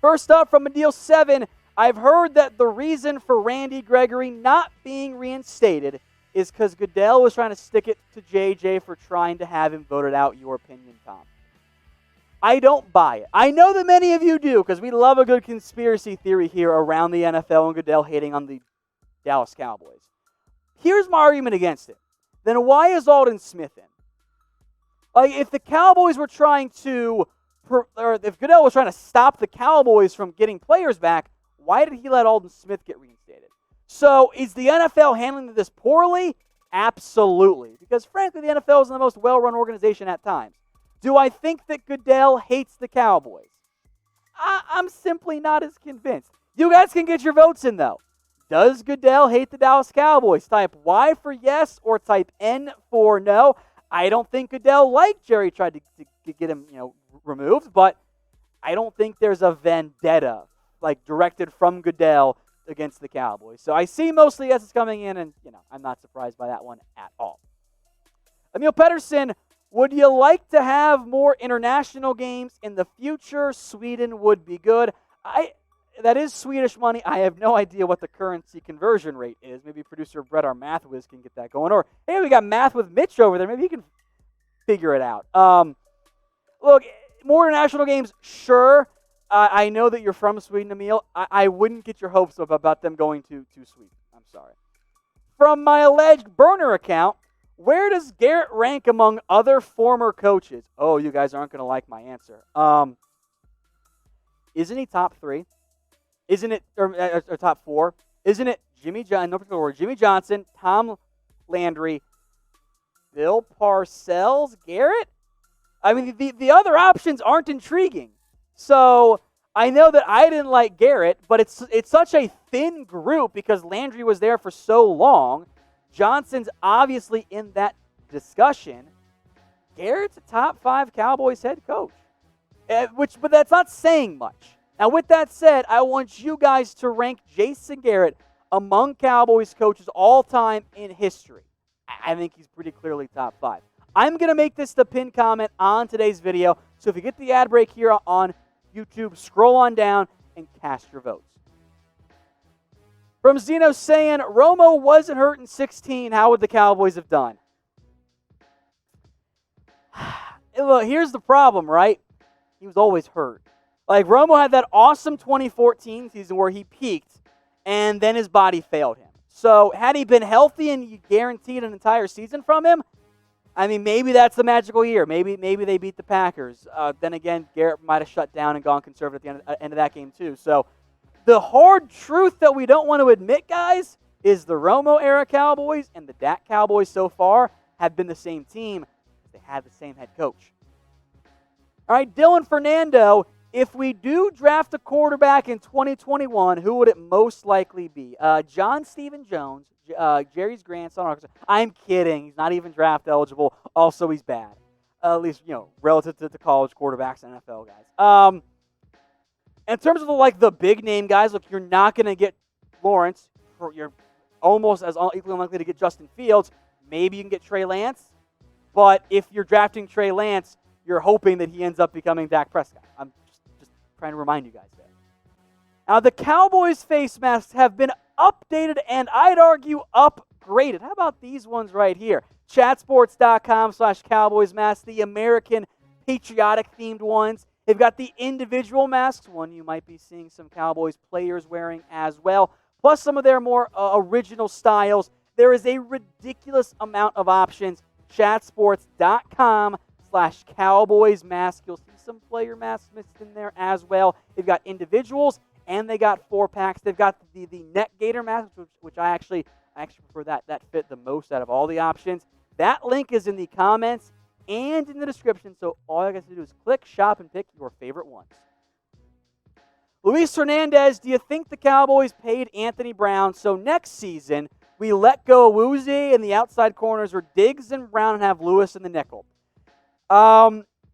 First up from Adil 7, I've heard that the reason for Randy Gregory not being reinstated is because Goodell was trying to stick it to JJ for trying to have him voted out. Your opinion, Tom? I don't buy it. I know that many of you do because we love a good conspiracy theory here around the NFL and Goodell hating on the Dallas Cowboys. Here's my argument against it. Then why is Alden Smith in? Like, if the Cowboys were trying to, or if Goodell was trying to stop the Cowboys from getting players back, why did he let Alden Smith get reinstated? So, is the NFL handling this poorly? Absolutely. Because, frankly, the NFL is the most well-run organization at times. Do I think that Goodell hates the Cowboys? I'm simply not as convinced. You guys can get your votes in, though. Does Goodell hate the Dallas Cowboys? Type Y for yes or type N for no. I don't think Goodell, like Jerry, tried to get him, removed, but I don't think there's a vendetta, directed from Goodell against the Cowboys. So I see mostly yeses coming in, and, I'm not surprised by that one at all. Emil Pettersson, would you like to have more international games in the future? Sweden would be good. That is Swedish money. I have no idea what the currency conversion rate is. Maybe producer Brett, our math whiz, can get that going. Or, hey, we got math with Mitch over there. Maybe he can figure it out. Look, more international games, sure. I know that you're from Sweden, Emil. I wouldn't get your hopes up about them going to Sweden. I'm sorry. From my alleged burner account, where does Garrett rank among other former coaches? Oh, you guys aren't going to like my answer. Isn't he top 3? Isn't it, or top 4? Isn't it Jimmy Johnson, Tom Landry, Bill Parcells, Garrett? I mean, the other options aren't intriguing. So I know that I didn't like Garrett, but it's such a thin group because Landry was there for so long. Johnson's obviously in that discussion. Garrett's a top 5 Cowboys head coach, but that's not saying much. Now, with that said, I want you guys to rank Jason Garrett among Cowboys coaches all time in history. I think he's pretty clearly top 5. I'm going to make this the pinned comment on today's video. So if you get the ad break here on YouTube, scroll on down and cast your votes. From Zeno saying, Romo wasn't hurt in 16. How would the Cowboys have done? Look, here's the problem, right? He was always hurt. Romo had that awesome 2014 season where he peaked, and then his body failed him. So had he been healthy and you guaranteed an entire season from him, I mean, maybe that's the magical year. Maybe they beat the Packers. Then again, Garrett might have shut down and gone conservative at the end of that game too. So the hard truth that we don't want to admit, guys, is the Romo-era Cowboys and the Dak Cowboys so far have been the same team. They had the same head coach. All right, Dylan Fernando, if we do draft a quarterback in 2021, who would it most likely be? John Stephen Jones, Jerry's grandson. I'm kidding. He's not even draft eligible. Also, he's bad. At least, relative to college quarterbacks and NFL guys. In terms of the big name guys, look, you're not going to get Lawrence. You're almost as equally unlikely to get Justin Fields. Maybe you can get Trey Lance. But if you're drafting Trey Lance, you're hoping that he ends up becoming Dak Prescott. I'm just trying to remind you guys there. Now, the Cowboys face masks have been updated and I'd argue upgraded. How about these ones right here? Chatsports.com/Cowboys masks, the American patriotic themed ones. They've got the individual masks, one you might be seeing some Cowboys players wearing as well, plus some of their more original styles. There is a ridiculous amount of options. Chatsports.com/Cowboys mask. You'll see some player masks mixed in there as well. They've got individuals and they got 4-packs. They've got the neck gator mask, which I actually prefer that fit the most out of all the options. That link is in the comments and in the description, so all you guys have to do is click, shop, and pick your favorite ones. Luis Hernandez, do you think the Cowboys paid Anthony Brown so next season we let go of Woozy and the outside corners or Diggs and Brown and have Lewis in the nickel?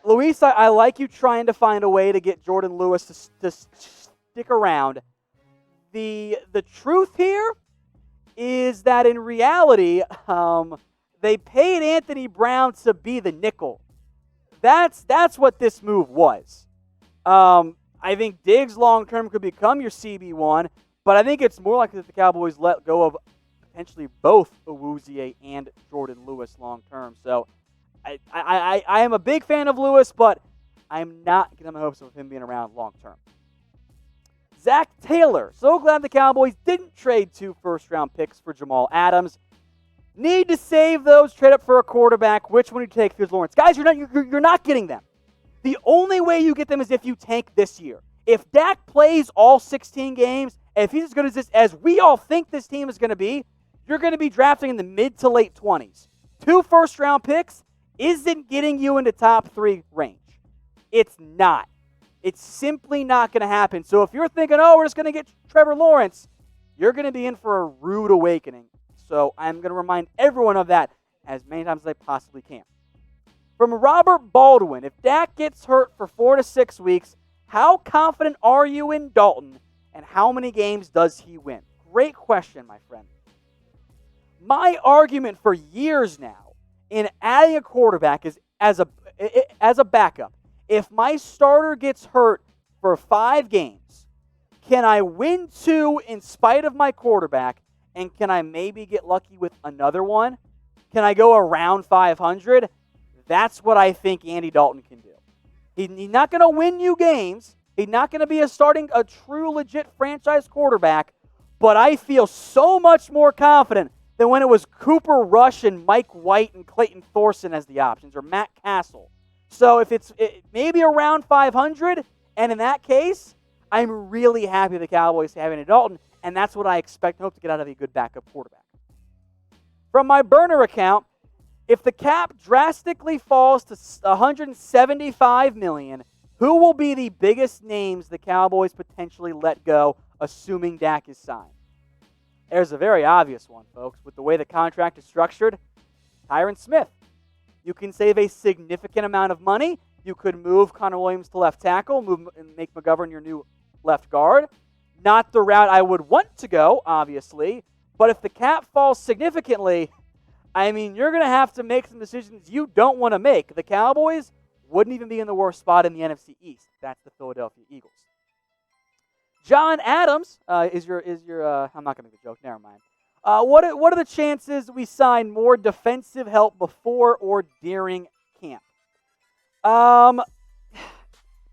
Luis, I like you trying to find a way to get Jordan Lewis to stick around. The truth here is that in reality, they paid Anthony Brown to be the nickel. That's what this move was. I think Diggs long-term could become your CB1, but I think it's more likely that the Cowboys let go of potentially both Awuzie and Jordan Lewis long-term. So I am a big fan of Lewis, but I'm not getting my hopes of him being around long-term. Zach Taylor. So glad the Cowboys didn't trade 2 first-round picks for Jamal Adams. Need to save those, trade up for a quarterback. Which one do you take, Fields Lawrence? Guys, you're not getting them. The only way you get them is if you tank this year. If Dak plays all 16 games, and if he's as good as we all think this team is going to be, you're going to be drafting in the mid to late 20s. 2 first-round picks isn't getting you into top 3 range. It's not. It's simply not going to happen. So if you're thinking, we're just going to get Trevor Lawrence, you're going to be in for a rude awakening. So I'm going to remind everyone of that as many times as I possibly can. From Robert Baldwin, if Dak gets hurt for 4 to 6 weeks, how confident are you in Dalton, and how many games does he win? Great question, my friend. My argument for years now in adding a quarterback is as a backup. If my starter gets hurt for 5 games, can I win 2 in spite of my quarterback, and can I maybe get lucky with another one? Can I go around 500? That's what I think Andy Dalton can do. He's not going to win you games. He's not going to be a true, legit franchise quarterback, but I feel so much more confident than when it was Cooper Rush and Mike White and Clayton Thorson as the options, or Matt Castle. So if it's maybe around 500, and in that case, I'm really happy the Cowboys have Andy Dalton, and that's what I expect and hope to get out of a good backup quarterback. From my burner account, if the cap drastically falls to $175 million, who will be the biggest names the Cowboys potentially let go, assuming Dak is signed? There's a very obvious one, folks. With the way the contract is structured, Tyron Smith. You can save a significant amount of money. You could move Connor Williams to left tackle, make McGovern your new left guard. Not the route I would want to go, obviously, but if the cap falls significantly, I mean, you're going to have to make some decisions you don't want to make. The Cowboys wouldn't even be in the worst spot in the NFC East. That's the Philadelphia Eagles. John Adams is your. I'm not going to make a joke. Never mind. What are the chances we sign more defensive help before or during camp?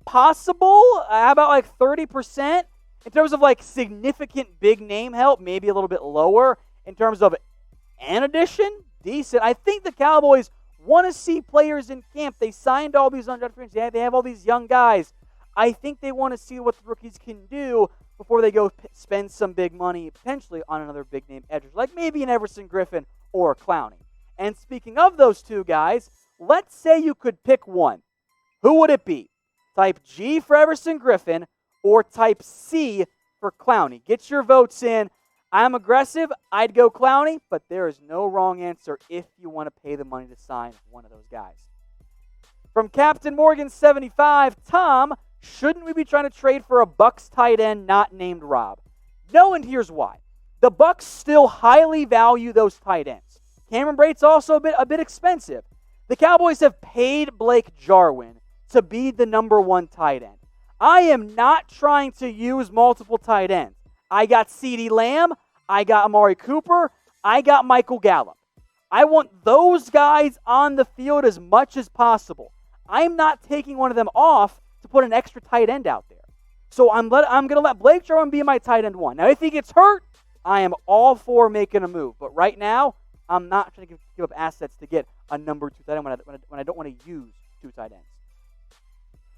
Possible. How about like 30%? In terms of like significant big name help, maybe a little bit lower. In terms of an addition, decent. I think the Cowboys want to see players in camp. They signed all these undrafted free agents. They have all these young guys. I think they want to see what the rookies can do before they go spend some big money potentially on another big name edger, like maybe an Everson Griffen or a Clowney. And speaking of those two guys, let's say you could pick one. Who would it be? Type G for Everson Griffen or type C for Clowney? Get your votes in. I'm aggressive. I'd go Clowney, but there is no wrong answer if you want to pay the money to sign one of those guys. From Captain Morgan 75, Tom, shouldn't we be trying to trade for a Bucs tight end not named Rob? No, and here's why. The Bucs still highly value those tight ends. Cameron Brate's also a bit expensive. The Cowboys have paid Blake Jarwin to be the number 1 tight end. I am not trying to use multiple tight ends. I got CeeDee Lamb, I got Amari Cooper, I got Michael Gallup. I want those guys on the field as much as possible. I'm not taking one of them off to put an extra tight end out there. So I'm going to let Blake Jarwin be my tight end 1. Now, if he gets hurt, I am all for making a move. But right now, I'm not trying to give up assets to get a number 2 tight end when I don't want to use 2 tight ends.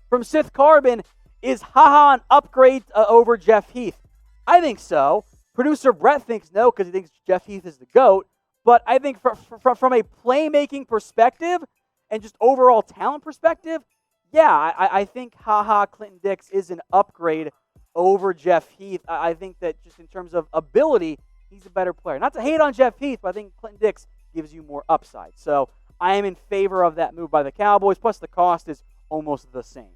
From Sith Carbon, is Haha an upgrade over Jeff Heath? I think so. Producer Brett thinks no because he thinks Jeff Heath is the GOAT. But I think from a playmaking perspective and just overall talent perspective, yeah, I think Haha Clinton Dix is an upgrade over Jeff Heath. I think that just in terms of ability, he's a better player. Not to hate on Jeff Heath, but I think Clinton Dix gives you more upside. So I am in favor of that move by the Cowboys, plus the cost is almost the same.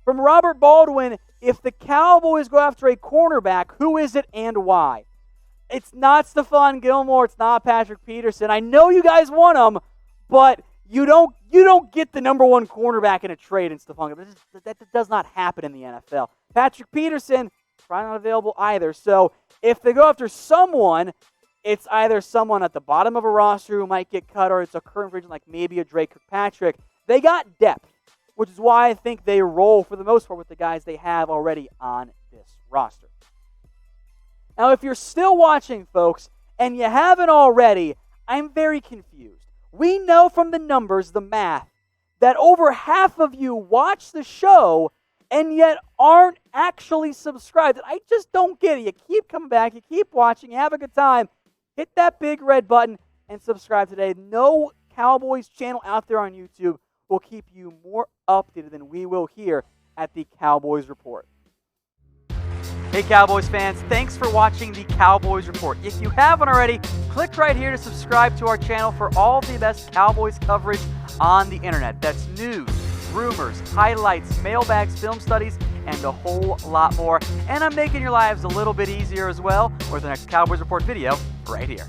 From Robert Baldwin, if the Cowboys go after a cornerback, who is it and why? It's not Stephon Gilmore. It's not Patrick Peterson. I know you guys want him, but You don't get the number one cornerback in a trade in Stephon Gilmore. That does not happen in the NFL. Patrick Peterson, probably not available either. So if they go after someone, it's either someone at the bottom of a roster who might get cut, or it's a current free agent like maybe a Drake Kirkpatrick. They got depth, which is why I think they roll for the most part with the guys they have already on this roster. Now, if you're still watching, folks, and you haven't already, I'm very confused. We know from the numbers, the math, that over half of you watch the show and yet aren't actually subscribed. I just don't get it. You keep coming back, you keep watching, you have a good time. Hit that big red button and subscribe today. No Cowboys channel out there on YouTube will keep you more updated than we will here at the Cowboys Report. Hey Cowboys fans, thanks for watching the Cowboys Report. If you haven't already, click right here to subscribe to our channel for all the best Cowboys coverage on the internet. That's news, rumors, highlights, mailbags, film studies, and a whole lot more. And I'm making your lives a little bit easier as well with the next Cowboys Report video right here.